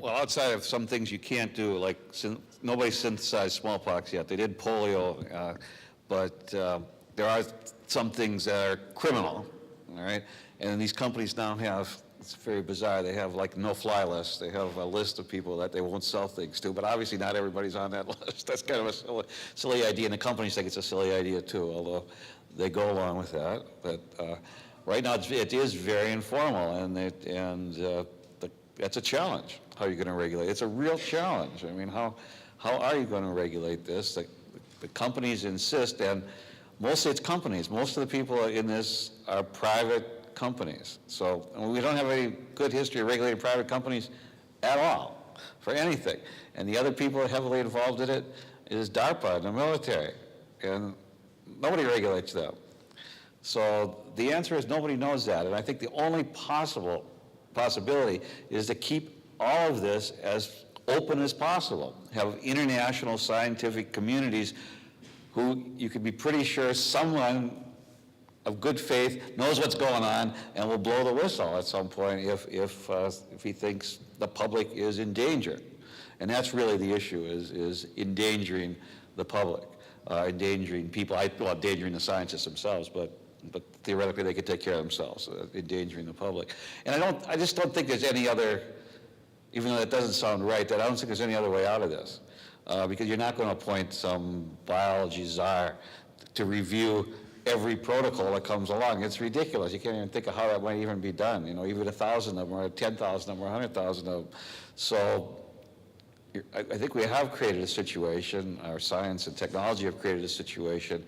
Well, outside of some things you can't do, like nobody synthesized smallpox yet. They did polio, but there are some things that are criminal, all right? And these companies now have, it's very bizarre, they have like no-fly lists. They have a list of people that they won't sell things to, but obviously not everybody's on that list. That's kind of a silly idea, and the companies think it's a silly idea too, although they go along with that. But right now it is very informal, and that's a challenge. How are you going to regulate? It's a real challenge. I mean, how are you going to regulate this? The companies insist, and mostly it's companies. Most of the people in this are private companies. So we don't have any good history of regulating private companies at all for anything. And the other people heavily involved in it is DARPA and the military, and nobody regulates them. So the answer is nobody knows that, and I think the only possibility is to keep all of this as open as possible. Have international scientific communities who you can be pretty sure someone of good faith knows what's going on and will blow the whistle at some point if he thinks the public is in danger. And that's really the issue, is endangering the public, endangering people, well, endangering the scientists themselves, but theoretically they could take care of themselves, endangering the public. And I just don't think there's any other, even though that doesn't sound right, that I don't think there's any other way out of this. Because you're not going to appoint some biology czar to review every protocol that comes along. It's ridiculous. You can't even think of how that might even be done. You know, even 1,000 of them, or 10,000 of them, or 100,000 of them. So I think we have created a situation, our science and technology have created a situation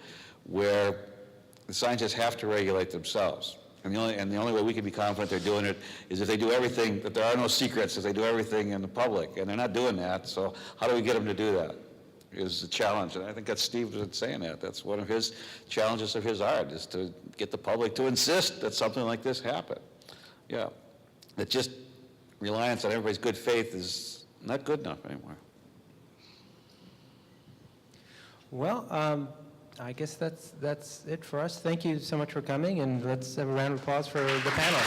where the scientists have to regulate themselves. And the only way we can be confident they're doing it is if they do everything, that there are no secrets, if they do everything in the public. And they're not doing that, so how do we get them to do that is the challenge. And I think that's Steve was saying that. That's one of his challenges of his art, is to get the public to insist that something like this happen. Yeah, that just reliance on everybody's good faith is not good enough anymore. Well, I guess that's it for us. Thank you so much for coming, and let's have a round of applause for the panel.